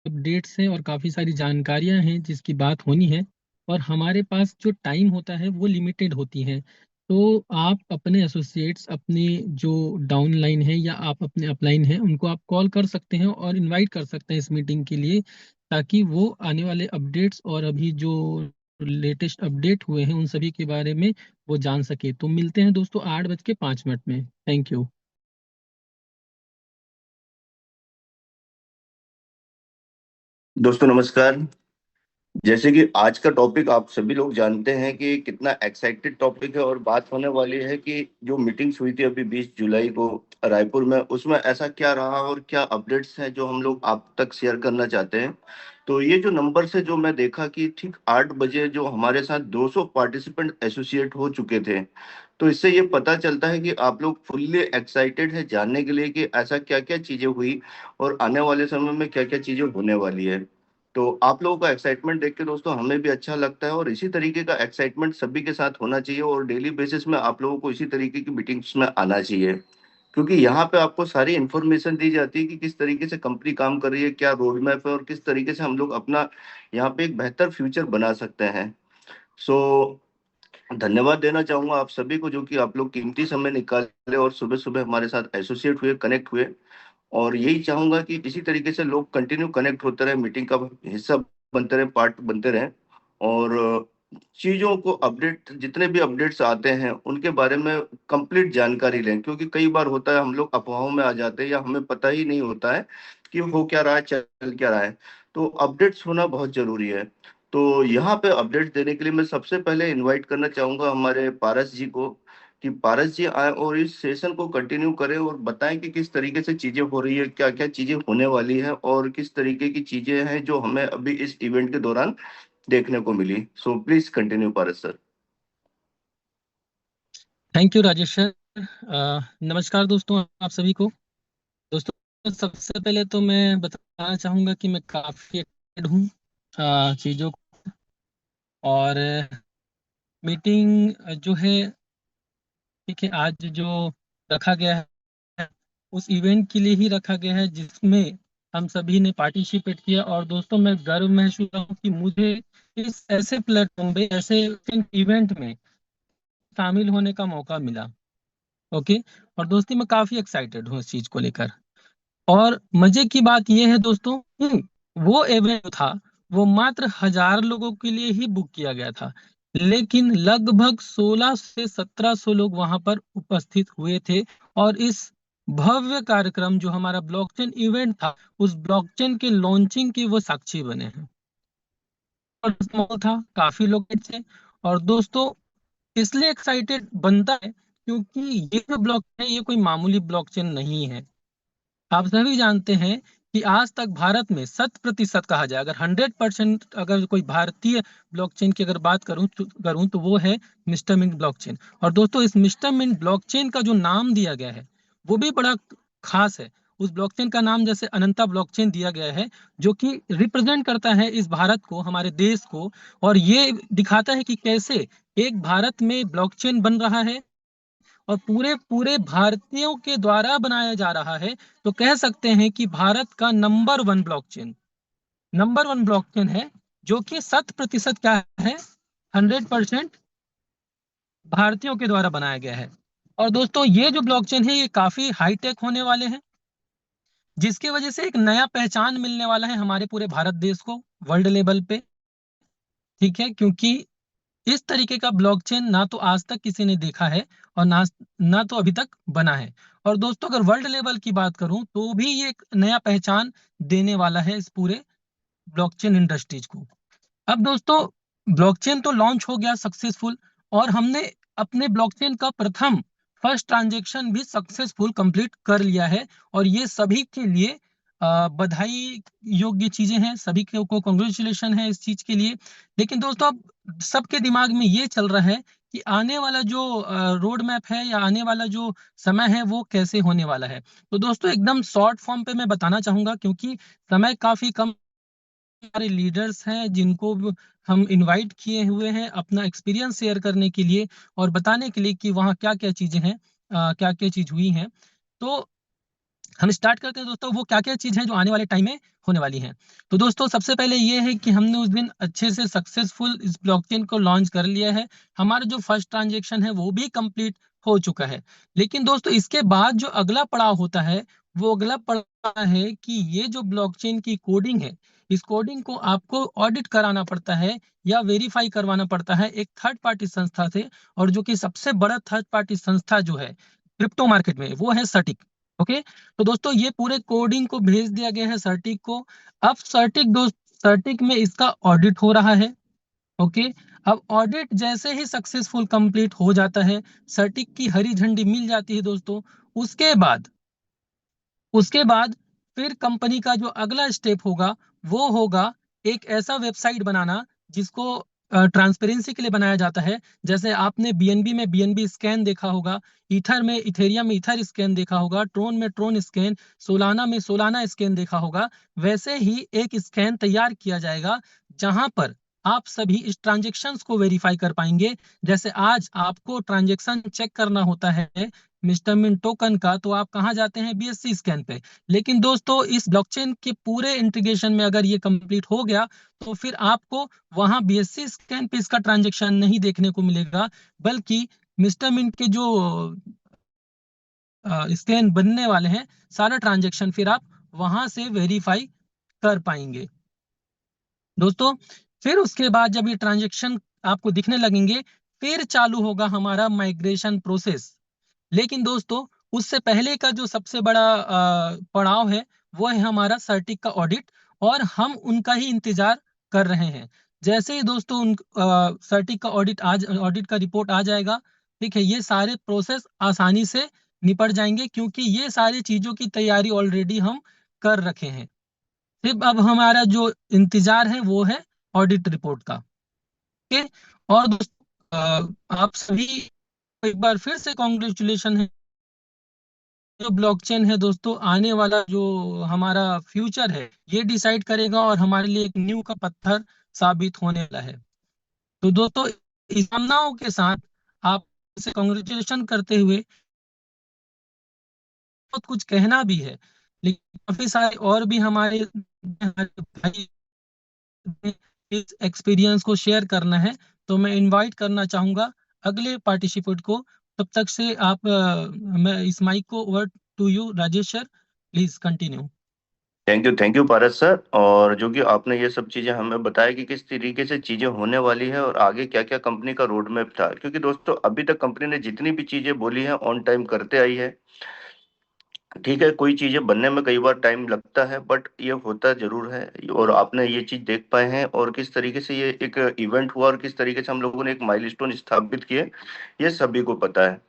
Updates हैं और काफ़ी सारी जानकारियां हैं जिसकी बात होनी है। और हमारे पास जो टाइम होता है वो लिमिटेड होती है। तो आप अपने एसोसिएट्स, अपने जो डाउन लाइन है या आप अपने अपलाइन हैं, उनको आप कॉल कर सकते हैं और इनवाइट कर सकते हैं इस मीटिंग के लिए, ताकि वो आने वाले अपडेट्स और अभी जो लेटेस्ट अपडेट हुए हैं उन सभी के बारे में वो जान सके। तो मिलते हैं दोस्तों 8:05 में। Thank you. दोस्तों नमस्कार। जैसे कि आज का टॉपिक आप सभी लोग जानते हैं कि कितना एक्साइटेड टॉपिक है और बात होने वाली है कि जो मीटिंग्स हुई थी अभी 20 जुलाई को रायपुर में, उसमें ऐसा क्या रहा और क्या अपडेट्स हैं जो हम लोग आप तक शेयर करना चाहते हैं। तो ये जो नंबर से जो मैं देखा कि ठीक 8 बजे जो हमारे साथ 200 पार्टिसिपेंट एसोसिएट हो चुके थे। तो इससे ये पता चलता है कि आप लोग फुल्ली एक्साइटेड है जानने के लिए कि ऐसा क्या क्या चीजें हुई और आने वाले समय में क्या क्या चीजें होने वाली है। तो आप लोगों का एक्साइटमेंट देख के दोस्तों हमें भी अच्छा लगता है, और इसी तरीके का एक्साइटमेंट सभी के साथ होना चाहिए और डेली बेसिस में आप लोगों को इसी तरीके की मीटिंग्स में आना चाहिए। क्योंकि यहाँ पे आपको सारी इन्फॉर्मेशन दी जाती है कि किस तरीके से कंपनी काम कर रही है, क्या रोड मैप है और किस तरीके से हम लोग अपना यहाँ पे एक बेहतर फ्यूचर बना सकते हैं। सो धन्यवाद देना चाहूंगा आप सभी को जो कि आप लोग कीमती समय निकाले और सुबह सुबह हमारे साथ एसोसिएट हुए, कनेक्ट हुए। और यही चाहूंगा कि इसी तरीके से लोग कंटिन्यू कनेक्ट होते रहे, मीटिंग का हिस्सा बनते रहे, पार्ट बनते रहे। और चीजों को अपडेट, जितने भी अपडेट्स आते हैं उनके बारे में कंप्लीट जानकारी लें, क्योंकि कई बार होता है हम लोग अफवाहों में आ जाते हैं या हमें पता ही नहीं होता है कि हो क्या रहा है, चल क्या रहा है। तो अपडेट्स होना बहुत जरूरी है। तो यहाँ पे अपडेट देने के लिए मैं सबसे पहले इनवाइट करना चाहूंगा हमारे पारस जी को, कि पारस जी आए और इस सेशन को कंटिन्यू करें और बताएं कि किस तरीके से चीजें हो रही है, क्या क्या चीजें होने वाली है और किस तरीके की चीजें हैं जो हमें अभी इस इवेंट के दौरान देखने को मिली। So please continue Paras sir. Thank you Rajesh sir. नमस्कार दोस्तों आप सभी को। दोस्तों सबसे पहले तो मैं बताना चाहूँगा कि मैं काफ़ी एक्साइटेड हूँ चीज़ों को। और मीटिंग जो है, ठीक है, आज जो रखा गया है उस इवेंट के लिए ही रखा गया है जिसमें हम सभी ने पार्टिसिपेट किया। और दोस्तों मैं गर्व महसूस कर रहा हूँ कि मुझे इस ऐसे प्लेटफॉर्म पे, ऐसे इवेंट में शामिल होने का मौका मिला। ओके। और दोस्ती मैं काफ़ी एक्साइटेड हूँ इस चीज़ को लेकर। और मजे की बात यह है दोस्तों, वो इवेंट था वो मात्र 1,000 लोगों के लिए ही बुक किया गया था, लेकिन लगभग 1600 से 1700 लोग वहां पर उपस्थित हुए थे। और इस भव्य कार्यक्रम जो हमारा ब्लॉकचेन इवेंट था, उस ब्लॉकचेन के लॉन्चिंग के वो साक्षी बने हैं। और माहौल था, काफी लोग थे। और दोस्तों इसलिए एक्साइटेड बनता है क्योंकि ये जो ब्लॉकचेन है ये कोई मामूली ब्लॉकचेन नहीं है। आप सभी जानते हैं कि आज तक भारत में 100% कहा जाए, अगर 100% अगर कोई भारतीय ब्लॉकचेन की अगर बात करूं तो वो है मिस्टर मिंट ब्लॉकचेन। और दोस्तों इस मिस्टर मिंट ब्लॉकचेन का जो नाम दिया गया है वो भी बड़ा खास है। उस ब्लॉकचेन का नाम जैसे अनंता ब्लॉकचेन दिया गया है, जो कि रिप्रेजेंट करता है इस भारत को, हमारे देश को। और ये दिखाता है कि कैसे एक भारत में ब्लॉकचेन बन रहा है और पूरे पूरे भारतीयों के द्वारा बनाया जा रहा है। तो कह सकते हैं कि भारत का नंबर वन ब्लॉकचेन है, जो कि 100% क्या है, 100% भारतीयों के द्वारा बनाया गया है। और दोस्तों ये जो ब्लॉकचेन है ये काफी हाईटेक होने वाले हैं, जिसकी वजह से एक नया पहचान मिलने वाला है हमारे पूरे भारत देश को वर्ल्ड लेवल पे। ठीक है, क्योंकि इस तरीके का ब्लॉकचेन ना तो आज तक किसी ने देखा है और ना तो अभी तक बना है। और दोस्तों अगर वर्ल्ड लेवल की बात करूं तो भी ये एक नया पहचान देने वाला है इस पूरे ब्लॉकचेन इंडस्ट्रीज को। अब दोस्तों ब्लॉकचेन तो लॉन्च हो गया सक्सेसफुल, और हमने अपने ब्लॉकचेन का प्रथम फर्स्ट ट्रांजैक्शन भी सक्सेसफुल कंप्लीट कर लिया है। और ये सभी के लिए बधाई योग्य चीजें हैं, सभी को कॉन्ग्रेचुलेशन है इस चीज के लिए। लेकिन दोस्तों अब सबके दिमाग में ये चल रहा है कि आने वाला जो रोड मैप है या आने वाला जो समय है वो कैसे होने वाला है। तो दोस्तों एकदम शॉर्ट फॉर्म पे मैं बताना चाहूंगा, क्योंकि समय काफी कम। हमारे लीडर्स हैं जिनको हम इनवाइट किए हुए हैं अपना एक्सपीरियंस शेयर करने के लिए और बताने के लिए कि वहाँ क्या क्या चीजें हैं, क्या क्या चीज हुई हैं। तो हम स्टार्ट करते हैं दोस्तों, वो क्या क्या चीज है जो आने वाले टाइम में होने वाली है। तो दोस्तों सबसे पहले ये है कि हमने उस दिन अच्छे से सक्सेसफुल इस ब्लॉकचेन को लॉन्च कर लिया है। हमारा जो फर्स्ट ट्रांजेक्शन है वो भी कंप्लीट हो चुका है। लेकिन दोस्तों इसके बाद जो अगला पड़ाव होता है, वो अगला पड़ाव है कि ये जो ब्लॉकचेन की कोडिंग है, इस कोडिंग को आपको ऑडिट कराना पड़ता है या वेरीफाई करवाना पड़ता है एक थर्ड पार्टी संस्था से। और जो कि सबसे बड़ा थर्ड पार्टी संस्था जो है क्रिप्टो मार्केट में, वो है सर्टिक। ओके। तो दोस्तों ये पूरे कोडिंग को भेज दिया गया है सर्टिक को। अब सर्टिक में इसका ऑडिट हो रहा है। ओके। अब ऑडिट जैसे ही सक्सेसफुल कंप्लीट हो जाता है, सर्टिक की हरी झंडी मिल जाती है दोस्तों, उसके बाद उसके बाद फिर कंपनी का जो अगला स्टेप होगा, वो होगा एक ऐसा वेबसाइट बनाना जिसको ट्रांसपेरेंसी के लिए बनाया जाता है। जैसे आपने बीएनबी में बीएनबी स्कैन देखा होगा, ईथर में इथेरियम में ईथर स्कैन देखा होगा, ट्रोन में ट्रोन स्कैन, सोलाना में सोलाना स्कैन देखा होगा। वैसे ही एक स्कैन तैयार किया जाएगा जहां पर आप सभी इस ट्रांजेक्शन्स को वेरीफाई कर पाएंगे। जैसे आज आपको ट्रांजेक्शन चेक करना होता है मिस्टर मिन टोकन का, तो आप कहाँ जाते हैं? बीएससी स्कैन पे। लेकिन दोस्तों इस ब्लॉकचेन के पूरे इंटीग्रेशन में अगर ये कंप्लीट हो गया, तो फिर आपको वहां बीएससी स्कैन पे इसका ट्रांजेक्शन नहीं देखने को मिलेगा, बल्कि मिस्टर मिन के जो स्कैन बनने वाले हैं, सारा ट्रांजेक्शन फिर आप वहां से वेरीफाई कर पाएंगे दोस्तों। फिर उसके बाद जब ये ट्रांजेक्शन आपको दिखने लगेंगे, फिर चालू होगा हमारा माइग्रेशन प्रोसेस। लेकिन दोस्तों उससे पहले का जो सबसे बड़ा पड़ाव है, वो है हमारा सर्टिक का ऑडिट। और हम उनका ही इंतजार कर रहे हैं। जैसे ही दोस्तों उन सर्टिक का ऑडिट का रिपोर्ट आ जाएगा, ठीक है, ये सारे प्रोसेस आसानी से निपट जाएंगे, क्योंकि ये सारी चीजों की तैयारी ऑलरेडी हम कर रखे हैं। सिर्फ अब हमारा जो इंतजार है वो है ऑडिट रिपोर्ट का। ओके। और दोस्तों आप सभी को एक बार फिर से कॉन्ग्रेचुलेशन है। जो ब्लॉकचेन है दोस्तों, आने वाला जो हमारा फ्यूचर है, ये डिसाइड करेगा और हमारे लिए एक नींव का पत्थर साबित होने वाला है। तो दोस्तों इस कामनाओं के साथ आप से कॉन्ग्रेचुलेशन करते हुए, बहुत कुछ कहना भी है लेकिन काफी सारे और भी हमारे भाई इस एक्सपीरियंस को शेयर करना है। तो मैं इनवाइट करना चाहूंगा अगले पार्टिसिपेंट को। तब तक से आप मैं इस माइक को over to you Rajesh sir, please continue. Thank you Paras sir. और जो कि आपने ये सब चीजें हमें बताया कि किस तरीके से चीजें होने वाली है और आगे क्या क्या कंपनी का रोड मैप था, क्योंकि दोस्तों अभी तक कंपनी ने जितनी भी चीजें बोली हैं ऑन टाइम करते आई है। ठीक है, कोई चीजें बनने में कई बार टाइम लगता है, बट ये होता जरूर है। और आपने ये चीज देख पाए हैं और किस तरीके से ये एक इवेंट हुआ और किस तरीके से हम लोगों ने एक माइलस्टोन स्थापित किए, ये सभी को पता है।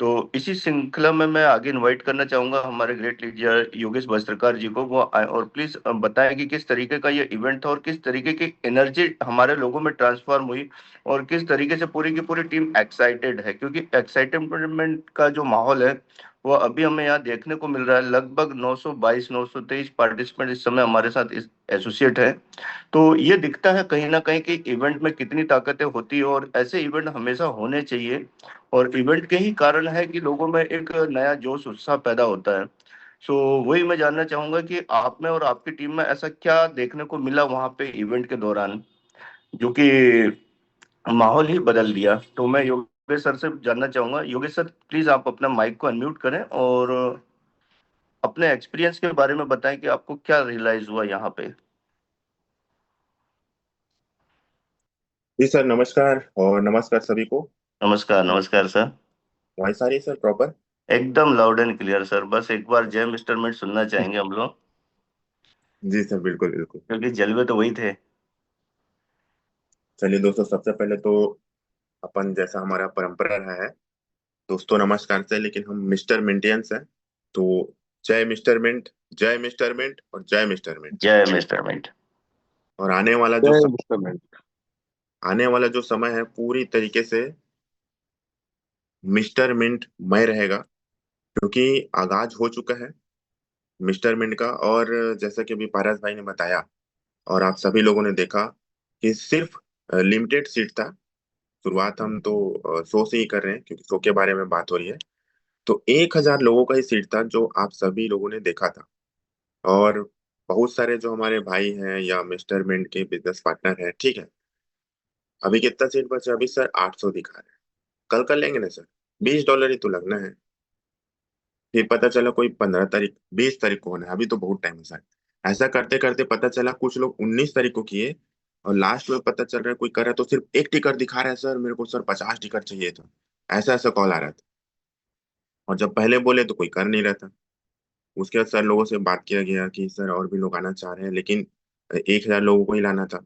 तो इसी श्रृंखला में मैं आगे इनवाइट करना चाहूंगा हमारे ग्रेट लीडर योगेश भस्त्रकार जी को। वो आए और प्लीज बताएं कि किस तरीके का ये इवेंट था और किस तरीके की एनर्जी हमारे लोगों में ट्रांसफॉर्म हुई और किस तरीके से पूरी की पूरी टीम एक्साइटेड है, क्योंकि एक्साइटमेंट का जो माहौल है वो अभी हमें यहाँ देखने को मिल रहा है। लगभग 922 923 पार्टिसिपेंट इस समय हमारे साथ एसोसिएट है। तो ये दिखता है कहीं ना कहीं कि इवेंट में कितनी ताकतें होती है और ऐसे इवेंट हमेशा होने चाहिए। और इवेंट के ही कारण है कि लोगों में एक नया जोश उत्साह पैदा होता है। सो वही मैं जानना चाहूंगा कि आप में और आपकी टीम में ऐसा क्या देखने को मिला वहां पे इवेंट के दौरान, जो कि माहौल ही बदल दिया। तो मैं योगेश सर से जानना चाहूंगा। योगेश सर प्लीज आप अपना माइक को अनम्यूट करें और अपने एक्सपीरियंस के बारे में बताएं कि आपको क्या रियलाइज हुआ यहाँ पे। जी सर, नमस्कार और नमस्कार सभी को। नमस्कार नमस्कार सर। वॉइस आ रही है सर प्रॉपर? एकदम लाउड एंड क्लियर सर। बस एक बार जय मिस्टर मिट सुनना चाहेंगे हम लोग, जी सर, बिल्कुल बिल्कुल। क्योंकि जलवे तो वही थे। चलिए दोस्तों, सबसे पहले तो अपन जैसा हमारा परंपरा रहा है, दोस्तों नमस्कार से, लेकिन हम मिस्टर मिंटियंस हैं। तो जय मिस्टर मिंट, जय मिस्टर मिंट और जय मिस्टर मिंट। जय मिस्टर मिट। और जय मिस्टर मिंट। आने वाला जो समय है पूरी तरीके से मिस्टर मिंट मय रहेगा, क्योंकि आगाज हो चुका है मिस्टर मिंट का। और जैसा कि अभी पारस भाई ने बताया और आप सभी लोगों ने देखा कि सिर्फ लिमिटेड सीट था। शुरुआत हम तो शो से ही कर रहे हैं, क्योंकि शो के बारे में बात हो रही है। तो 1,000 लोगों का ही सीट था जो आप सभी लोगों ने देखा था। और बहुत सारे जो हमारे भाई हैं या मिस्टर मिंट के बिजनेस पार्टनर हैं, ठीक है, अभी कितना सीट बचा? अभी सर 800 दिखा रहे हैं। कल कर लेंगे ना सर? $20 ही तो लगना है। फिर पता चला कोई 15 तारीख 20 तारीख को होना है, अभी तो बहुत टाइम है सर। ऐसा करते करते पता चला कुछ लोग 19 तारीख को किए, और लास्ट में पता चल रहा है कोई कर रहा है तो सिर्फ एक टिकट दिखा रहा है, सर मेरे को सर 50 टिकट चाहिए था। ऐसा ऐसा कॉल आ रहा था। और जब पहले बोले तो कोई कर नहीं रहा था। उसके बाद सर लोगों से बात किया गया कि सर और भी लोग आना चाह रहे हैं, लेकिन 1,000 लोगों को ही लाना था।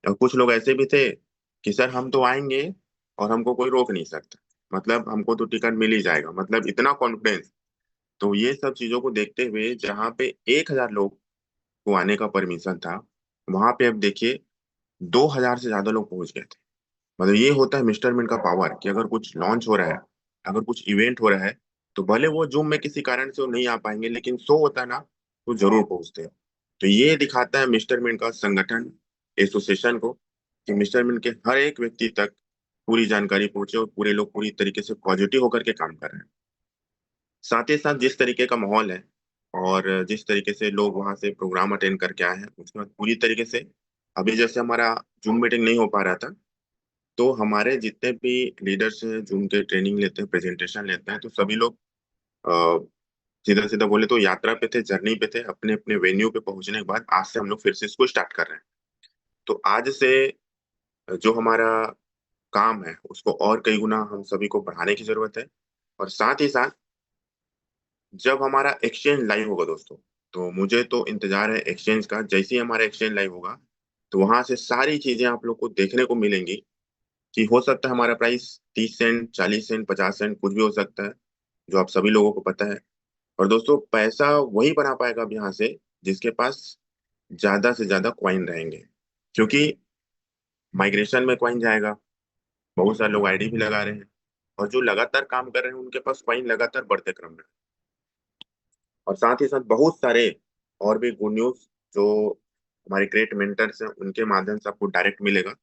और कुछ लोग ऐसे भी थे कि सर हम तो आएंगे और हमको कोई रोक नहीं सकता, मतलब हमको तो टिकट मिल ही जाएगा, मतलब इतना कॉन्फिडेंस। तो ये सब चीजों को देखते हुए जहाँ पे 1,000 लोग को आने का परमिशन था, वहां पे अब देखिए 2,000 से ज्यादा लोग पहुंच गए थे। मतलब ये होता है मिस्टर मिंट का पावर, कि अगर कुछ लॉन्च हो रहा है, अगर कुछ इवेंट हो रहा है, तो भले वो जूम में किसी कारण से वो नहीं आ पाएंगे, लेकिन शो होता है ना, तो जरूर पहुंचते हैं। तो ये दिखाता है मिस्टर मिंट का संगठन, एसोसिएशन को, कि मिस्टर मिंट के हर एक व्यक्ति तक पूरी जानकारी पहुंचे और पूरे लोग पूरी तरीके से पॉजिटिव होकर के काम कर रहे हैं। साथ ही साथ जिस तरीके का माहौल है और जिस तरीके से लोग वहां से प्रोग्राम अटेंड करके आए हैं, उसके बाद पूरी तरीके से अभी जैसे हमारा जूम मीटिंग नहीं हो पा रहा था, तो हमारे जितने भी लीडर्स हैं जो उनके ट्रेनिंग लेते हैं, प्रेजेंटेशन लेते हैं, तो सभी लोग सीधा सीधा बोले तो यात्रा पे थे, जर्नी पे थे। अपने अपने वेन्यू पे पहुंचने के बाद आज से हम लोग फिर से इसको स्टार्ट कर रहे हैं। तो आज से जो हमारा काम है उसको और कई गुना हम सभी को बढ़ाने की जरूरत है। और साथ ही साथ जब हमारा एक्सचेंज लाइव होगा दोस्तों, तो मुझे तो इंतजार है एक्सचेंज का। जैसे ही हमारा एक्सचेंज लाइव होगा, तो वहां से सारी चीजें आप लोग को देखने को मिलेंगी। कि हो सकता है हमारा प्राइस 30 सेंट, 40 सेंट, 50 सेंट कुछ भी हो सकता है, जो आप सभी लोगों को पता है। और दोस्तों पैसा वही बना पाएगा अब यहाँ से जिसके पास ज्यादा से ज्यादा कॉइन रहेंगे, क्योंकि माइग्रेशन में कॉइन जाएगा। बहुत सारे लोग आईडी भी लगा रहे हैं, और जो लगातार काम कर रहे हैं उनके पास कॉइन लगातार बढ़ते क्रम में। और साथ ही साथ बहुत सारे और भी गुड न्यूज जो हमारे ग्रेट मेंटर्स हैं उनके माध्यम से आपको डायरेक्ट मिलेगा।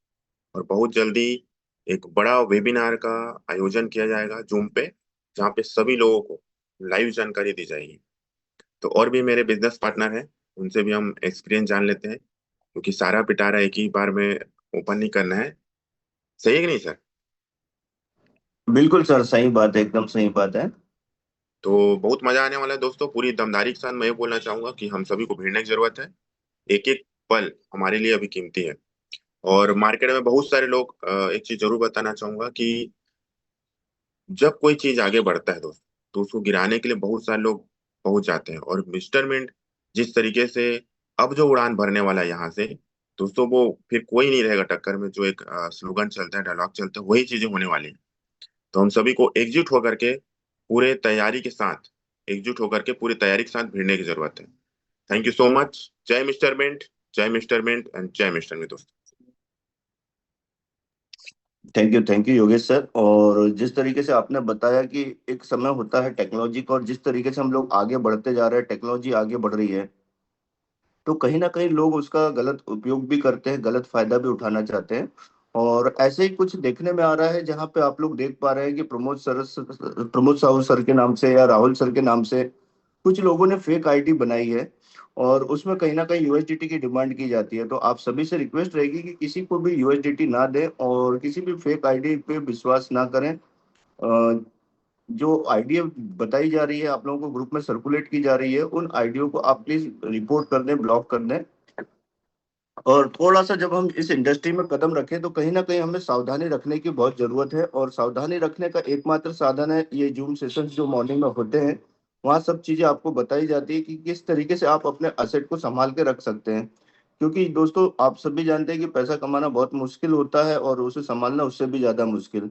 और बहुत जल्दी एक बड़ा वेबिनार का आयोजन किया जाएगा जूम पे, जहाँ पे सभी लोगों को लाइव जानकारी दी जाएगी। तो और भी मेरे बिजनेस पार्टनर हैं, उनसे भी हम एक्सपीरियंस जान लेते हैं, क्योंकि सारा पिटारा एक ही बार में ओपन नहीं करना है। सही है कि नहीं सर? बिल्कुल सर, सही बात है, एकदम सही बात है। तो बहुत मजा आने वाला है दोस्तों। पूरी दमदारी के साथ मैं ये बोलना चाहूंगा कि हम सभी को भिड़ने की जरूरत है। एक एक पल हमारे लिए अभी कीमती है। और मार्केट में बहुत सारे लोग, एक चीज जरूर बताना चाहूंगा कि जब कोई चीज आगे बढ़ता है दोस्त, तो उसको गिराने के लिए बहुत सारे लोग पहुंच जाते हैं। और मिस्टर मिंट जिस तरीके से अब जो उड़ान भरने वाला है यहाँ से, दोस्तों वो फिर कोई नहीं रहेगा टक्कर में। जो एक स्लोगन चलता है, डायलॉग चलता है, वही चीजें होने वाली है। तो हम सभी को एकजुट होकर के पूरे तैयारी के साथ एकजुट होकर के पूरी तैयारी के साथ भिड़ने की जरूरत है। Thank you so much. जय मिस्टर मिंट, जय मिस्टर मिंट एंड जय मिस्टर मिंट दोस्तों। Thank you Yogesh sir. और जिस तरीके से आपने बताया कि एक समय होता है टेक्नोलॉजी का, और जिस तरीके से हम लोग आगे बढ़ते जा रहे हैं, टेक्नोलॉजी आगे बढ़ रही है, तो कहीं ना कहीं लोग उसका गलत उपयोग भी करते हैं, गलत फायदा भी उठाना चाहते हैं। और ऐसे ही कुछ देखने में आ रहा है, जहां पे आप लोग देख पा रहे हैं कि प्रमोद साहू सर के नाम से या राहुल सर के नाम से कुछ लोगों ने फेक आईडी बनाई है, और उसमें कहीं ना कहीं यूएसडीटी की डिमांड की जाती है। तो आप सभी से रिक्वेस्ट रहेगी कि किसी को भी यूएसडीटी ना दें और किसी भी फेक आईडी पे विश्वास ना करें। जो आइडिया बताई जा रही है, आप लोगों को ग्रुप में सर्कुलेट की जा रही है, उन आइडियो को आप प्लीज रिपोर्ट कर दें, ब्लॉक कर दें। और थोड़ा सा जब हम इस इंडस्ट्री में कदम रखें, तो कहीं ना कहीं हमें सावधानी रखने की बहुत जरूरत है। और सावधानी रखने का एकमात्र साधन है ये जूम सेशंस जो मॉर्निंग में होते हैं। वहाँ सब चीजें आपको बताई जाती है कि किस तरीके से आप अपने असेट को संभाल के रख सकते हैं। क्योंकि दोस्तों आप सभी जानते हैं कि पैसा कमाना बहुत मुश्किल होता है, और उसे संभालना उससे भी ज्यादा मुश्किल।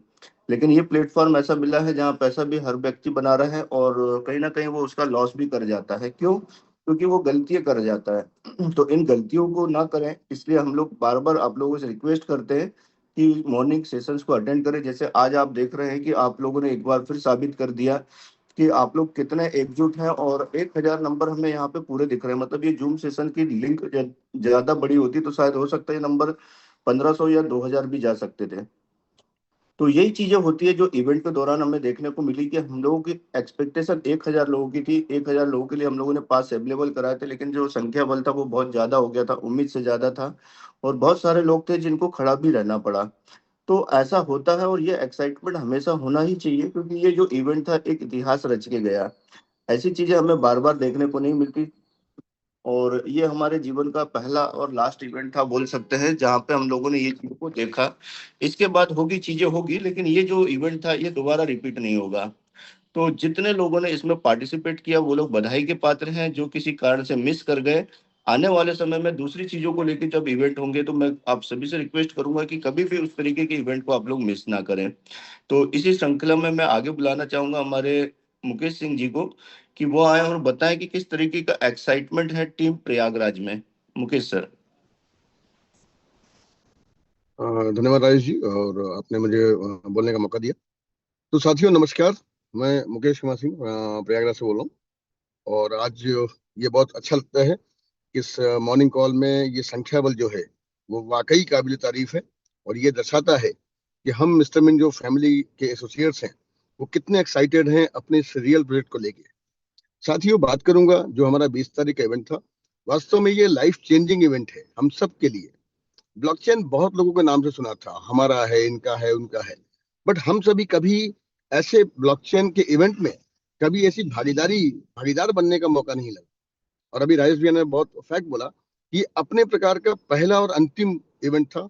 लेकिन ये प्लेटफॉर्म ऐसा मिला है जहाँ पैसा भी हर व्यक्ति बना रहा है, और कहीं ना कहीं वो उसका लॉस भी कर जाता है। क्यों? क्योंकि वो गलतियां कर जाता है। तो इन गलतियों को ना करें, इसलिए हम लोग बार बार आप लोगों से रिक्वेस्ट करते हैं कि मॉर्निंग सेशंस को अटेंड करें। जैसे आज आप देख रहे हैं कि आप लोगों ने एक बार फिर साबित कर दिया कि आप लोग कितने एकजुट हैं। और 1,000 नंबर हमें यहाँ पे पूरे दिख रहे हैं। मतलब ये जूम सेशन की लिंक ज्यादा बड़ी होती तो शायद हो सकता है ये नंबर 1,500 या 2,000 भी जा सकते थे। तो यही चीजें होती है जो इवेंट के दौरान हमें देखने को मिली कि हम लोगों की एक्सपेक्टेशन 1,000 लोगों की थी। 1,000 लोगों के लिए हम लोगों ने पास अवेलेबल कराए थे, लेकिन जो संख्या बल था वो बहुत ज्यादा हो गया था, उम्मीद से ज्यादा था, और बहुत सारे लोग थे जिनको खड़ा भी रहना पड़ा। तो ऐसा होता है, और ये एक्साइटमेंट हमेशा होना ही चाहिए, क्योंकि ये जो इवेंट था एक इतिहास रच के गया। ऐसी चीजें हमें बार बार देखने को नहीं मिलती, और ये हमारे जीवन का पहला और लास्ट इवेंट था बोल सकते हैं, जहाँ पे हम लोगों ने ये चीजों को देखा। इसके बाद होगी चीजें होगी, लेकिन ये जो इवेंट था ये दोबारा रिपीट नहीं होगा। तो जितने लोगों ने इसमें पार्टिसिपेट किया वो लोग बधाई के पात्र हैं, जो किसी कारण से मिस कर गए, आने वाले समय में दूसरी चीजों को लेकर जब इवेंट होंगे तो मैं आप सभी से रिक्वेस्ट करूंगा कि कभी भी उस तरीके के इवेंट को आप लोग मिस ना करें। तो इसी श्रृंखला में मैं आगे बुलाना चाहूंगा हमारे मुकेश सिंह जी को, कि वो आए और बताएं कि किस तरीके का एक्साइटमेंट है टीम प्रयागराज में। मुकेश सर। धन्यवाद राजेश जी, और आपने मुझे बोलने का मौका दिया। तो साथियों नमस्कार, मैं मुकेश कुमार सिंह प्रयागराज से बोल रहा हूँ। और आज ये बहुत अच्छा लगता है कि इस मॉर्निंग कॉल में ये संख्या बल जो है वो वाकई काबिल तारीफ है। और ये दर्शाता है कि हम मिस्टर मिन जो फैमिली के एसोसिएट्स हैं वो कितने एक्साइटेड हैं अपने इस रियल प्रोजेक्ट को लेके। साथियों बात करूंगा जो हमारा 20 तारीख का इवेंट था, वास्तव में ये लाइफ चेंजिंग इवेंट है हम सब के लिए। ब्लॉकचेन बहुत लोगों के नाम से सुना था, हमारा है, इनका है, उनका है, बट हम सभी कभी ऐसे ब्लॉकचेन के इवेंट में कभी ऐसी भागीदार बनने का मौका नहीं लगा। और अभी राजेश भैया ने बहुत फैक्ट बोला कि अपने प्रकार का पहला और अंतिम इवेंट था।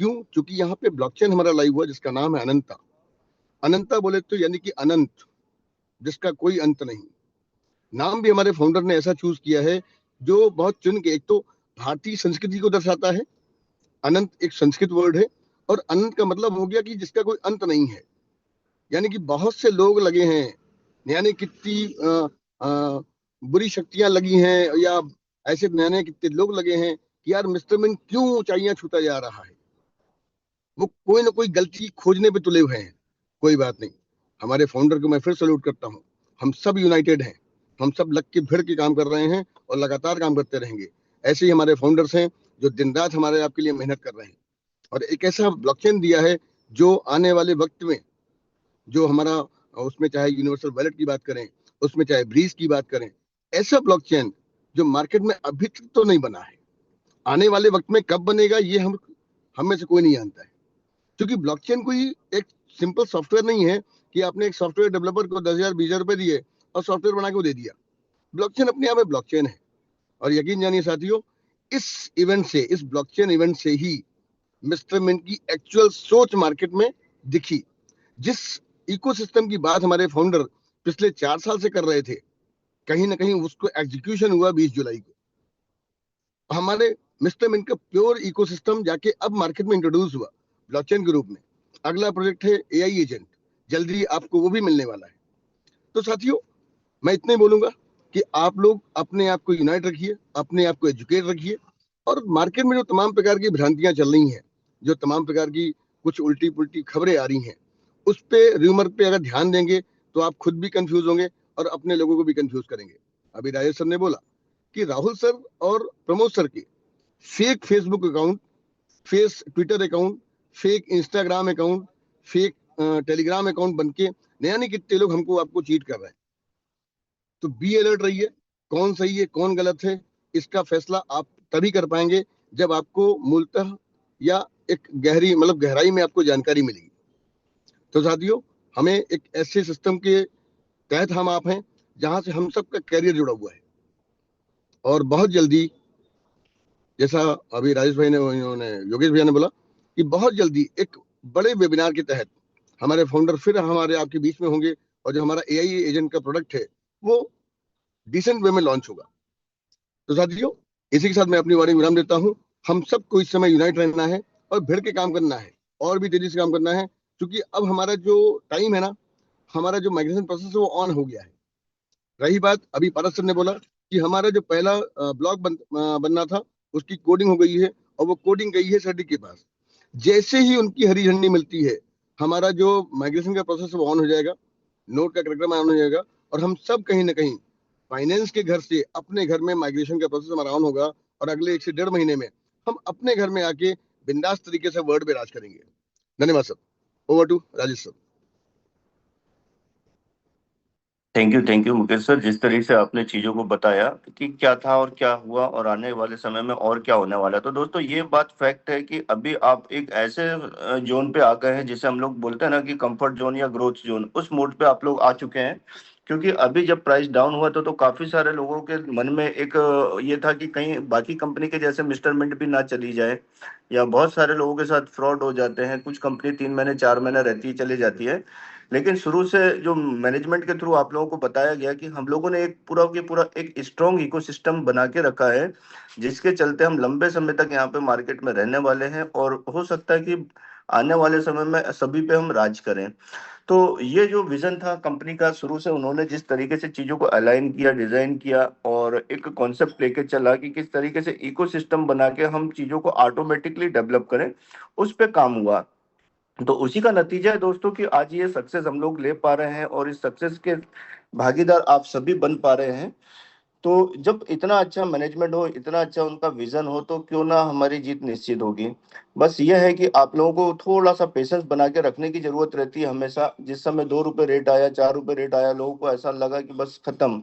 क्यों? क्योंकि यहाँ पे ब्लॉकचेन हमारा लाइव हुआ जिसका नाम है अनंता। अनंता बोले तो यानी कि अनंत, जिसका कोई अंत नहीं। नाम भी हमारे फाउंडर ने ऐसा चूज किया है जो बहुत चुन के, एक तो भारतीय संस्कृति को दर्शाता है। अनंत एक संस्कृत वर्ड है, और अनंत का मतलब हो गया कि जिसका कोई अंत नहीं है। यानी कि बहुत से लोग लगे हैं, यानी कितनी बुरी शक्तियां लगी हैं, या ऐसे नए कितने लोग लगे हैं कि यार मिस्टर मिन क्यों ऊंचाइयां छूता जा रहा है। वो कोई ना कोई गलती खोजने पे तुले हुए हैं। कोई बात नहीं, हमारे फाउंडर को मैं फिर सैल्यूट करता हूँ। हम सब यूनाइटेड हैं, हम सब लग के भिड़ के काम कर रहे हैं और लगातार काम करते रहेंगे। ऐसे ही हमारे फाउंडर्स हैं जो दिन रात हमारे आपके लिए मेहनत कर रहे हैं, और एक ऐसा ब्लॉकचेन दिया है जो आने वाले वक्त में जो हमारा, उसमें चाहे यूनिवर्सल वैलेट की बात करें, उसमें चाहे ब्रीज की बात करें, ऐसा ब्लॉकचेन जो मार्केट में अभी तक तो नहीं बना है। आने वाले वक्त में कब बनेगा ये हम में से कोई नहीं जानता है। क्योंकि ब्लॉकचेन कोई एक सिंपल सॉफ्टवेयर नहीं है कि आपने एक सॉफ्टवेयर डेवलपर को 10,000 20,000 रुपए दिए और सॉफ्टवेयर बना के दे दिया। ब्लॉकचेन अपने आप में ब्लॉकचेन है। और यकीन जानिए साथियों, इस इवेंट से, इस ब्लॉकचेन इवेंट से ही मिस्टर मिंट की एक्चुअल सोच मार्केट में दिखी। जिस इकोसिस्टम की बात हमारे फाउंडर पिछले 4 साल से कर रहे थे, कहीं ना कहीं उसको एग्जीक्यूशन हुआ 20 जुलाई को। हमारे मिस्टर मिंट का प्योर इकोसिस्टम जाके अब मार्केट में इंट्रोड्यूस हुआ ब्लॉकचेन के रूप में। अगला प्रोजेक्ट है एआई एजेंट, जल्दी आपको वो भी मिलने वाला है। तो साथियों मैं इतना ही बोलूंगा कि आप लोग अपने आप को यूनाइट रखिए, अपने आप को एजुकेट रखिए, और मार्केट में जो तमाम प्रकार की भ्रांतियां चल रही हैं, जो तमाम प्रकार की कुछ उल्टी पुल्टी खबरें आ रही हैं, उस पे र्यूमर पे अगर ध्यान देंगे तो आप खुद भी कंफ्यूज होंगे और अपने लोगों को भी कंफ्यूज करेंगे। अभी राजेश सर ने बोला कि राहुल सर और प्रमोद सर के fake Facebook account, face Twitter account, fake Instagram account, fake Telegram account बनके नया नहीं कितने लोग हमको आपको चीट कर रहे हैं। तो बी अलर्ट रहिए, कौन सही है कौन गलत है इसका फैसला आप तभी कर पाएंगे जब आपको मूलतः या एक गहरी मतलब गहराई में आपको जानकारी मिलेगी। तो साथियों हमें एक ऐसे सिस्टम के तहत हम आप हैं जहां से हम सबका कैरियर जुड़ा हुआ है, और बहुत जल्दी, जैसा अभी राजेश भाई ने, उन्होंने योगेश भैया ने बोला कि बहुत जल्दी एक बड़े वेबिनार के तहत हमारे फाउंडर फिर हमारे आपके बीच में होंगे, और जो हमारा एआई एजेंट का प्रोडक्ट है वो डिसेंट वे में लॉन्च होगा। तो साथियों इसी के साथ मैं अपनी वाणी विराम देता हूँ। हम सबको इस समय यूनाइट रहना है और भिड़ के काम करना है, और भी तेजी से काम करना है, क्योंकि अब हमारा जो टाइम है ना, हमारा जो माइग्रेशन प्रोसेस है वो ऑन हो गया है। रही बात, अभी पारस सर ने बोला कि हमारा जो पहला ब्लॉग बनना था उसकी कोडिंग हो गई है, और वो कोडिंग गई है सर के पास। जैसे ही उनकी हरी झंडी मिलती है, हमारा जो माइग्रेशन का प्रोसेस वो ऑन हो जाएगा, नोट का कार्यक्रम ऑन हो जाएगा, और हम सब कहीं ना कहीं फाइनेंस के घर से अपने घर में माइग्रेशन का प्रोसेस हमारा ऑन होगा, और अगले 1 से 1.5 महीने में हम अपने घर में आके बिंदास तरीके से वर्ड पे राज करेंगे। धन्यवाद sir. Over to Rajesh sir. Thank you Mukesh sir, जिस तरीके से आपने चीजों को बताया कि क्या था और क्या हुआ और आने वाले समय में और क्या होने वाला है। तो दोस्तों ये बात फैक्ट है कि अभी आप एक ऐसे जोन पे आ गए हैं जिसे हम लोग बोलते हैं ना कि कंफर्ट जोन या ग्रोथ जोन, उस मोड पे आप लोग आ चुके हैं। क्योंकि अभी जब प्राइस डाउन हुआ तो काफी सारे लोगों के मन में एक ये था कि कहीं बाकी कंपनी के जैसे मिस्टर मिंट भी ना चली जाए, या बहुत सारे लोगों के साथ फ्रॉड हो जाते हैं। कुछ कंपनी 3 महीने 4 महीने रहती ही चली जाती है। लेकिन शुरू से जो मैनेजमेंट के थ्रू आप लोगों को बताया गया कि हम लोगों ने एक पूरा की पूरा एक स्ट्रॉन्ग इकोसिस्टम बना के रखा है, जिसके चलते हम लंबे समय तक यहाँ पे मार्केट में रहने वाले हैं, और हो सकता है कि आने वाले समय में सभी पे हम राज करें। तो ये जो विजन था कंपनी का, शुरू से उन्होंने जिस तरीके से चीजों को अलाइन किया, डिजाइन किया, और एक कॉन्सेप्ट लेके चला कि किस तरीके से इकोसिस्टम बना के हम चीजों को ऑटोमेटिकली डेवलप करें, उस पे काम हुआ। तो उसी का नतीजा है दोस्तों कि आज ये सक्सेस हम लोग ले पा रहे हैं, और इस सक्सेस के भागीदार आप सभी बन पा रहे हैं। तो जब इतना अच्छा मैनेजमेंट हो, इतना अच्छा उनका विजन हो, तो क्यों ना हमारी जीत निश्चित होगी। बस यह है कि आप लोगों को थोड़ा सा पेशेंस बना के रखने की जरूरत रहती है हमेशा। जिस समय 2 रुपए रेट आया, 4 रुपए रेट आया, लोगों को ऐसा लगा कि बस खत्म।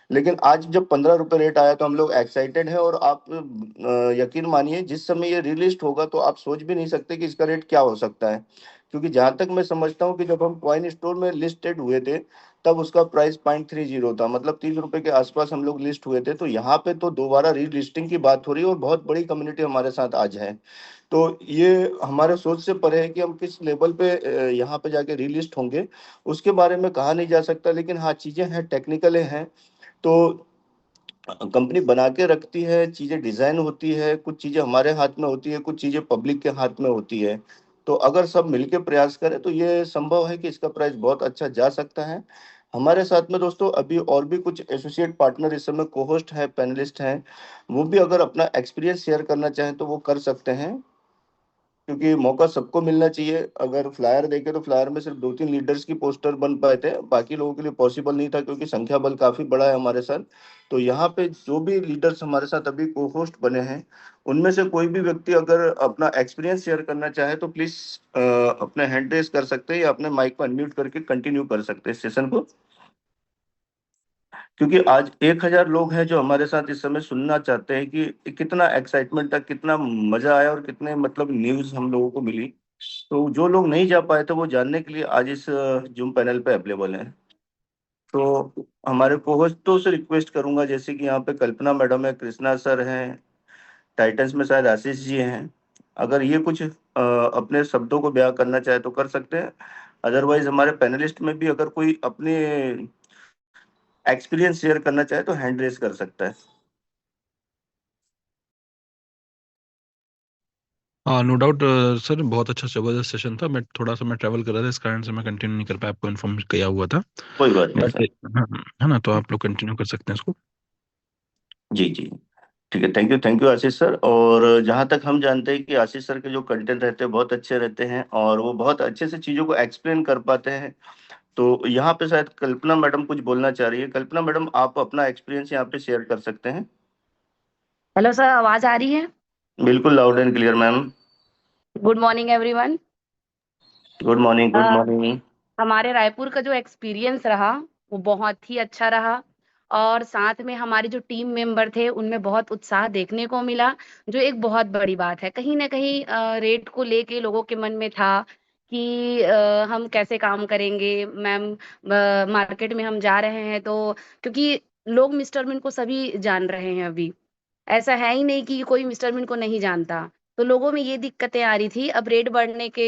लेकिन आज जब 15 रुपए रेट आया तो हम लोग एक्साइटेड हैं, और आप यकीन मानिए जिस समय ये रिलिस्ट होगा तो आप सोच भी नहीं सकते कि इसका रेट क्या हो सकता है। क्योंकि जहां तक मैं समझता हूँ कि जब हम कॉइन स्टोर में लिस्टेड हुए थे, तब उसका प्राइस 0.30 था, मतलब 30 रुपए के आसपास हम लोग लिस्ट हुए थे। तो यहाँ पे तो दोबारा रीलिस्टिंग की बात हो रही है, और बहुत बड़ी कम्युनिटी हमारे साथ आज है। तो ये हमारे सोच से परे है कि हम किस लेवल पे यहाँ पे जाके रीलिस्ट होंगे, उसके बारे में कहा नहीं जा सकता। लेकिन हाँ, चीजें हैं, टेक्निकल हैं। तो कंपनी बना के रखती है, चीजें डिजाइन होती है, कुछ चीजें हमारे हाथ में होती है, कुछ चीजें पब्लिक के हाथ में होती है। तो अगर सब मिलके प्रयास करें तो ये संभव है कि इसका प्राइस बहुत अच्छा जा सकता है। हमारे साथ में दोस्तों अभी और भी कुछ एसोसिएट पार्टनर इस समय को-होस्ट है, पैनलिस्ट हैं। वो भी अगर अपना एक्सपीरियंस शेयर करना चाहें तो वो कर सकते हैं, क्योंकि मौका सबको मिलना चाहिए। अगर फ्लायर देखे तो फ्लायर में सिर्फ 2-3 लीडर्स की पोस्टर बन पाए थे, बाकी लोगों के लिए पॉसिबल नहीं था, क्योंकि संख्या बल काफी बड़ा है हमारे साथ। तो यहाँ पे जो भी लीडर्स हमारे साथ अभी को होस्ट बने हैं, उनमें से कोई भी व्यक्ति अगर अपना एक्सपीरियंस शेयर करना चाहे तो प्लीज अपने हैंड रेस कर सकते हैं, या अपने माइक को अनम्यूट करके कंटिन्यू कर सकते हैं सेशन को। क्योंकि आज 1,000 लोग हैं जो हमारे साथ इस समय सुनना चाहते हैं कि कितना एक्साइटमेंट था, कितना मजा आया, और कितने मतलब न्यूज हम लोगों को मिली। तो जो लोग नहीं जा पाए थे वो जानने के लिए आज इस जूम पैनल पे अवेलेबल हैं। तो हमारे को-होस्टों से रिक्वेस्ट करूंगा, जैसे कि यहाँ पे कल्पना मैडम है, कृष्णा सर हैं, टाइटंस में शायद आशीष जी हैं। अगर ये कुछ अपने शब्दों को बयां करना चाहे तो कर सकते हैं। अदरवाइज हमारे पैनलिस्ट में भी अगर कोई अपने एक्सपीरियंस शेयर करना चाहे तो हैंड रेस कर सकता है। हाँ, नो डाउट सर, बहुत अच्छा जबरदस्त सेशन था। मैं ट्रैवल कर रहा था, इस कारण से मैं कंटिन्यू नहीं कर पाया, आपको इन्फॉर्म किया हुआ था। कोई बात नहीं बट सर। हाँ, है ना, तो आप लोग कंटिन्यू कर सकते हैं इसको। जी जी, ठीक है। Thank you Ashish sir. और जहाँ तक हम जानते हैं कि आशीष सर के जो कंटेंट रहते हैं बहुत अच्छे रहते हैं, और वो बहुत अच्छे से चीज़ों को एक्सप्लेन कर पाते हैं। तो यहाँ पे शायद कल्पना मैडम कुछ बोलना चाह रही है। कल्पना मैडम, आप अपना एक्सपीरियंस यहाँ पे शेयर कर सकते हैं। हेलो सर, आवाज आ रही है? बिल्कुल loud and clear ma'am. Good morning everyone. Good morning, good morning. हमारे रायपुर का जो एक्सपीरियंस रहा वो बहुत ही अच्छा रहा, और साथ में हमारे जो टीम मेंबर थे उनमें बहुत उत्साह देखने को मिला, जो एक बहुत बड़ी बात है। कहीं ना कहीं रेट को लेके लोगों के मन में था कि हम कैसे काम करेंगे मैम, मार्केट में हम जा रहे हैं तो, क्योंकि लोग मिस्टर मिन को सभी जान रहे हैं अभी, ऐसा है ही नहीं कि कोई मिस्टर मिन को नहीं जानता। तो लोगों में ये दिक्कतें आ रही थी। अब रेट बढ़ने के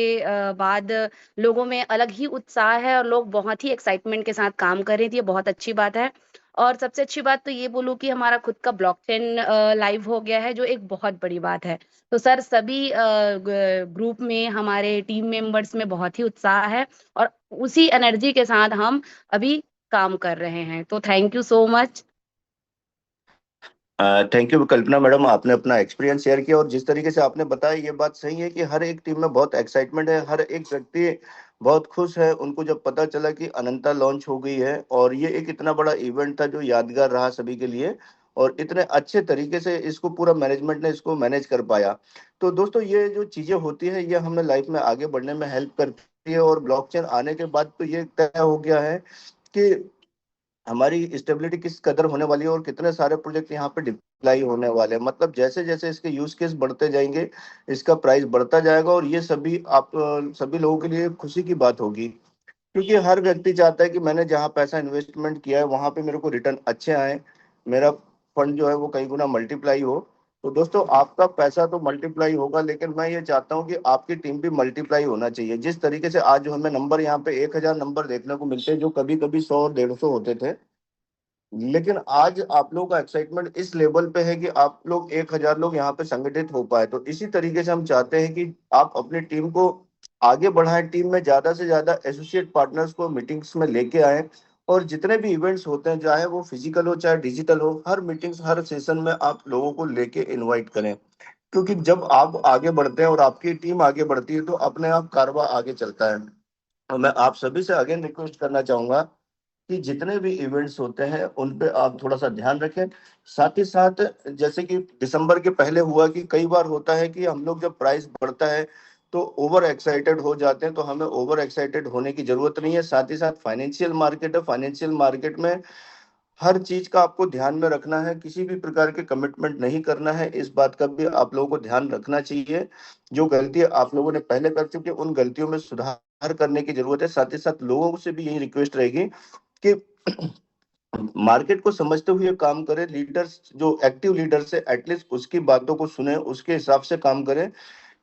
बाद लोगों में अलग ही उत्साह है, और लोग बहुत ही एक्साइटमेंट के साथ काम कर रहे थे, ये बहुत अच्छी बात है। और सबसे अच्छी बात तो ये बोलूँ कि हमारा खुद का ब्लॉकचेन लाइव हो गया है, जो एक बहुत बड़ी बात है। तो सर, सभी ग्रुप में हमारे टीम मेंबर्स में बहुत ही उत्साह है, और उसी एनर्जी के साथ हम अभी काम कर रहे हैं। तो thank you so much. Thank you Kalpana madam, आपने अपना एक्सपीरियंस शेयर किया, और जिस तरीके से आपने बताया ये बात सही है कि हर एक टीम में बहुत एक्साइटमेंट है, हर एक व्यक्ति बहुत खुश है उनको जब पता चला कि अनंता लॉन्च हो गई है, और ये एक इतना बड़ा इवेंट था जो यादगार रहा सभी के लिए। और इतने अच्छे तरीके से इसको पूरा मैनेजमेंट ने इसको मैनेज कर पाया। तो दोस्तों ये जो चीजें होती है ये हमें लाइफ में आगे बढ़ने में हेल्प करती है, और ब्लॉकचेन आने के बाद तो ये तय हो गया है कि हमारी स्टेबिलिटी किस कदर होने वाली है और कितने सारे प्रोजेक्ट यहाँ पे डिप्लाई होने वाले हैं। मतलब जैसे जैसे इसके यूज केस बढ़ते जाएंगे इसका प्राइस बढ़ता जाएगा, और ये सभी आप सभी लोगों के लिए खुशी की बात होगी, क्योंकि हर व्यक्ति चाहता है कि मैंने जहाँ पैसा इन्वेस्टमेंट किया है वहां पे मेरे को रिटर्न अच्छे आए, मेरा फंड जो है वो कई गुना मल्टीप्लाई हो। तो दोस्तों आपका पैसा तो मल्टीप्लाई होगा, लेकिन मैं ये चाहता हूँ कि आपकी टीम भी मल्टीप्लाई होना चाहिए। जिस तरीके से आज जो हमें नंबर यहाँ पे 1,000 नंबर देखने को मिलते हैं, जो कभी कभी 100 और 150 होते थे, लेकिन आज आप लोगों का एक्साइटमेंट इस लेवल पे है कि आप लोग 1,000 लोग यहाँ पे संगठित हो पाए। तो इसी तरीके से हम चाहते हैं कि आप अपनी टीम को आगे बढ़ाएं, टीम में ज्यादा से ज्यादा एसोसिएट पार्टनर्स को मीटिंग्स में लेके आए, और जितने भी इवेंट्स होते हैं चाहे वो फिजिकल हो चाहे डिजिटल हो, हर मीटिंग्स हर सेशन में आप लोगों को लेके इनवाइट करें। क्योंकि जब आप आगे बढ़ते हैं और आपकी टीम आगे बढ़ती है तो अपने आप कारवा आगे चलता है। और मैं आप सभी से अगेन रिक्वेस्ट करना चाहूंगा कि जितने भी इवेंट्स होते हैं उन पे आप थोड़ा सा ध्यान रखें। साथ ही साथ जैसे कि दिसंबर के पहले हुआ कि कई बार होता है कि हम लोग जब प्राइस बढ़ता है तो ओवर एक्साइटेड हो जाते हैं, तो हमें ओवर एक्साइटेड होने की जरूरत नहीं है। साथ ही साथ फाइनेंशियल मार्केट है, फाइनेंशियल मार्केट में हर चीज का आपको ध्यान में रखना है, किसी भी प्रकार के कमिटमेंट नहीं करना है, इस बात का भी आप लोगों को ध्यान रखना चाहिए। जो गलतियां आप लोगों ने पहले कर चुकी है उन गलतियों में सुधार करने की जरूरत है। साथ ही साथ लोगों से भी यही रिक्वेस्ट रहेगी कि मार्केट को समझते हुए काम करें। लीडर्स जो एक्टिव लीडर्स है एटलीस्ट उसकी बातों को सुने, उसके हिसाब से काम करें,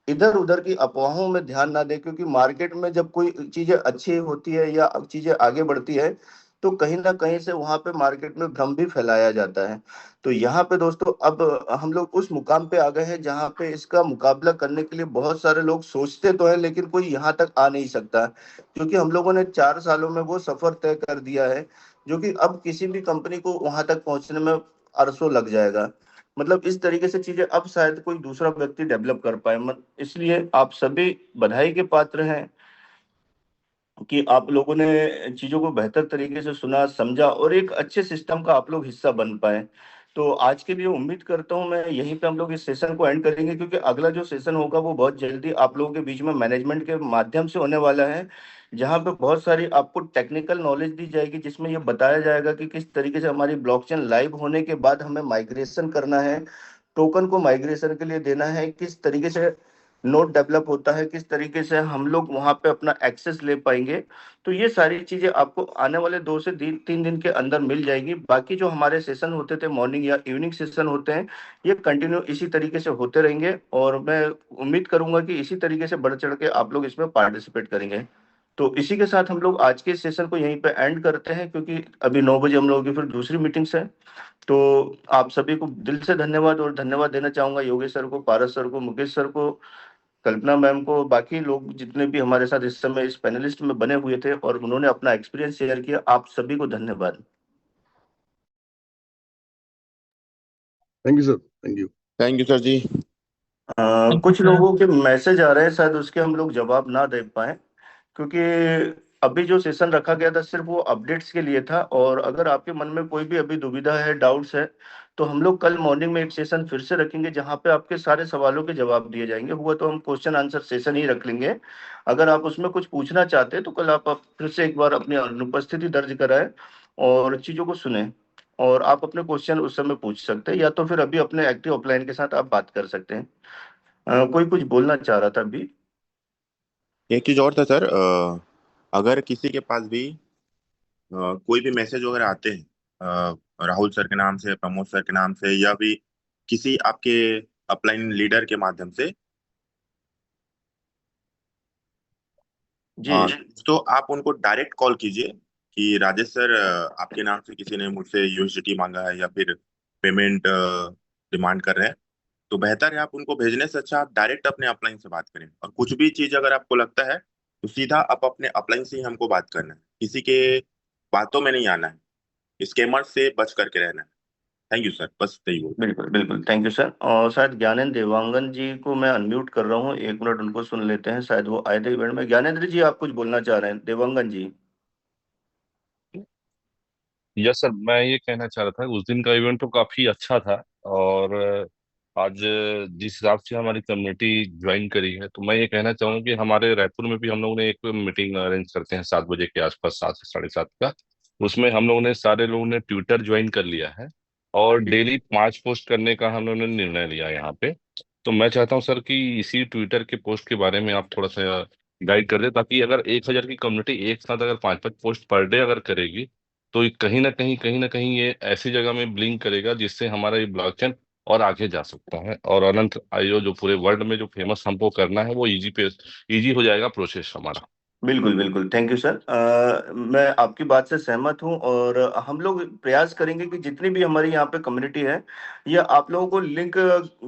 इधर उधर की अफवाहों में ध्यान ना दें। क्योंकि मार्केट में जब कोई चीजें अच्छी होती है या चीजें आगे बढ़ती है तो कहीं ना कहीं से वहां पे मार्केट में भ्रम भी फैलाया जाता है। तो यहाँ पे दोस्तों अब हम लोग उस मुकाम पे आ गए हैं जहाँ पे इसका मुकाबला करने के लिए बहुत सारे लोग सोचते तो हैं लेकिन कोई यहाँ तक आ नहीं सकता, क्योंकि हम लोगों ने 4 सालों में वो सफर तय कर दिया है जो कि अब किसी भी कंपनी को वहां तक पहुंचने में अरसों लग जाएगा। मतलब इस तरीके से चीजें अब शायद कोई दूसरा व्यक्ति डेवलप कर पाए। इसलिए आप सभी बधाई के पात्र हैं कि आप लोगों ने चीजों को बेहतर तरीके से सुना समझा और एक अच्छे सिस्टम का आप लोग हिस्सा बन पाए। तो आज के लिए उम्मीद करता हूं मैं यहीं पे हम लोग इस सेशन को एंड करेंगे, क्योंकि अगला जो सेशन होगा वो बहुत जल्दी आप लोगों के बीच में मैनेजमेंट के माध्यम से होने वाला है, जहां पे बहुत सारी आपको टेक्निकल नॉलेज दी जाएगी, जिसमें ये बताया जाएगा कि किस तरीके से हमारी ब्लॉकचेन लाइव होने के बाद हमें माइग्रेशन करना है, टोकन को माइग्रेशन के लिए देना है, किस तरीके से नोड डेवलप होता है, किस तरीके से हम लोग वहां पे अपना एक्सेस ले पाएंगे। तो ये सारी चीजें आपको आने वाले 2 से 3 दिन के अंदर मिल जाएगी। बाकी जो हमारे सेशन होते थे मॉर्निंग या इवनिंग सेशन होते हैं ये कंटिन्यू इसी तरीके से होते रहेंगे, और मैं उम्मीद करूंगा कि इसी तरीके से बढ़ चढ़ के आप लोग इसमें पार्टिसिपेट करेंगे। तो इसी के साथ हम लोग आज के सेशन को यहीं पे एंड करते हैं, क्योंकि अभी 9 बजे हम लोगों की फिर दूसरी मीटिंग्स है। तो आप सभी को दिल से धन्यवाद, और धन्यवाद देना चाहूंगा योगेश सर को, पारस सर को, मुकेश सर को, कल्पना मैम को, बाकी लोग जितने भी हमारे साथ इस समय इस पैनलिस्ट में बने हुए थे और उन्होंने अपना एक्सपीरियंस शेयर किया, आप सभी को धन्यवाद। Thank you sir, thank you. Thank you sir ji. Thank you कुछ सर। लोगों के मैसेज आ रहे हैं, शायद उसके हम लोग जवाब ना दे पाए, क्योंकि अभी जो सेशन रखा गया था सिर्फ वो अपडेट्स के लिए था। और अगर आपके मन में कोई भी अभी दुविधा है, डाउट्स है, तो हम लोग कल मॉर्निंग में एक सेशन फिर से रखेंगे जहां पे आपके सारे सवालों के जवाब दिए जाएंगे। हुआ तो हम क्वेश्चन आंसर सेशन ही रख लेंगे। अगर आप उसमें कुछ पूछना चाहते हैं तो कल आप फिर से एक बार अपनी अनुपस्थिति दर्ज कराएं और चीजों को सुने, और आप अपने क्वेश्चन उस समय पूछ सकते हैं, या तो फिर अभी अपने एक्टिव ऑफलाइन के साथ आप बात कर सकते हैं। कोई कुछ बोलना चाह रहा था अभी? एक चीज और था सर, अगर किसी के पास भी कोई भी मैसेज वगैरह आते हैं राहुल सर के नाम से, प्रमोद सर के नाम से, या भी किसी आपके अपलाइन लीडर के माध्यम से, जी तो आप उनको डायरेक्ट कॉल कीजिए कि राजेश सर, आपके नाम से किसी ने मुझसे यूएसडीटी मांगा है या फिर पेमेंट डिमांड कर रहे हैं। तो बेहतर है आप उनको भेजने से अच्छा आप डायरेक्ट अपने अपलाइन से बात करें। और कुछ भी चीज अगर आपको लगता है तो सीधा आप अपने अपलाइन से ही हमको बात करना है, किसी के बातों में नहीं आना है, स्कैमर से बच करके रहना है। थैंक यू सर, बस यही बोल। बिल्कुल बिल्कुल, थैंक यू सर। और शायद ज्ञानेंद्र देवांगन जी को मैं अनम्यूट कर रहा हूँ, 1 मिनट उनको सुन लेते हैं, शायद वो आए थे इवेंट में। ज्ञानेंद्र जी आप कुछ बोलना चाह रहे हैं? देवांगन जी। यस सर, मैं ये कहना चाह रहा था उस दिन का इवेंट तो काफी अच्छा था। और आज जिस हिसाब से हमारी कम्युनिटी ज्वाइन करी है, तो मैं ये कहना चाहूंगा कि हमारे रायपुर में भी हम लोग ने एक मीटिंग अरेंज करते हैं 7 बजे के आसपास, 7 से 7:30 का। उसमें हम लोगों ने सारे लोगों ने ट्विटर ज्वाइन कर लिया है और डेली 5 पोस्ट करने का हम लोगों ने निर्णय लिया है यहाँ पे। तो मैं चाहता हूँ सर कि इसी ट्विटर के पोस्ट के बारे में आप थोड़ा सा गाइड कर दे, ताकि अगर 1,000 की कम्युनिटी एक साथ अगर 5-5 पोस्ट पर डे अगर करेगी, तो ये कहीं ना कहीं ये ऐसी जगह में ब्लिंक करेगा जिससे हमारा ये ब्लॉकचेन और आगे जा सकता है, और अनंत आईओ जो पूरे वर्ल्ड में जो फेमस हमको करना है वो इजी हो जाएगा प्रोसेस हमारा। बिल्कुल बिल्कुल, थैंक यू सर। मैं आपकी बात से सहमत हूं, और हम लोग प्रयास करेंगे कि जितनी भी हमारी यहाँ पे कम्युनिटी है, ये आप लोगों को लिंक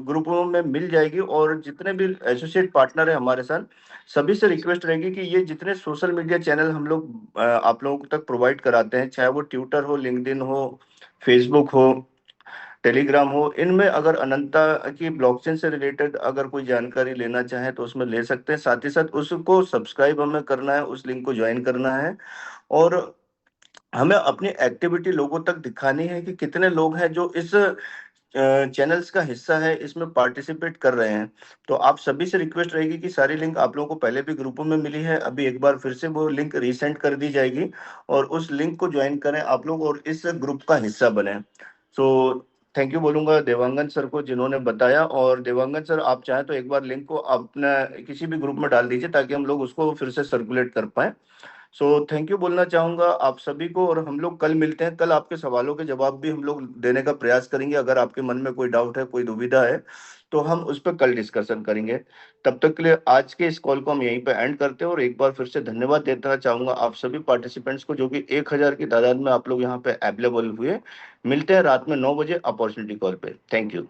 ग्रुपों में मिल जाएगी। और जितने भी एसोसिएट पार्टनर है हमारे साथ, सभी से रिक्वेस्ट रहेगी कि ये जितने सोशल मीडिया चैनल हम लोग आप लोगों तक प्रोवाइड कराते हैं, चाहे वो ट्विटर हो, लिंक्डइन हो, फेसबुक हो, टेलीग्राम हो, इनमें अगर अनंता की ब्लॉकचेन से रिलेटेड अगर कोई जानकारी लेना चाहे तो उसमें ले सकते हैं। साथ ही साथ उसको सब्सक्राइब हमें करना है, उस लिंक को ज्वाइन करना है। और हमें अपनी एक्टिविटी लोगों तक दिखानी है कि कितने लोग हैं जो इस चैनल्स का हिस्सा है, इसमें पार्टिसिपेट कर रहे हैं। तो आप सभी से रिक्वेस्ट रहेगी कि सारी लिंक आप लोगों को पहले भी ग्रुपों में मिली है, अभी एक बार फिर से वो लिंक रीसेंड कर दी जाएगी, और उस लिंक को ज्वाइन करें आप लोग और इस ग्रुप का हिस्सा बने। सो थैंक यू बोलूंगा देवांगन सर को जिन्होंने बताया। और देवांगन सर, आप चाहें तो एक बार लिंक को अपना किसी भी ग्रुप में डाल दीजिए ताकि हम लोग उसको फिर से सर्कुलेट कर पाए। सो थैंक यू बोलना चाहूंगा आप सभी को, और हम लोग कल मिलते हैं। कल आपके सवालों के जवाब भी हम लोग देने का प्रयास करेंगे। अगर आपके मन में कोई डाउट है, कोई दुविधा है, तो हम उस पर कल डिस्कशन करेंगे। तब तक के लिए आज के इस कॉल को हम यहीं पे एंड करते हैं, और एक बार फिर से धन्यवाद देना चाहूंगा आप सभी पार्टिसिपेंट्स को, जो कि 1,000 की तादाद में आप लोग यहाँ पे अवेलेबल हुए। मिलते हैं रात में 9 बजे अपॉर्चुनिटी कॉल पे। Thank you.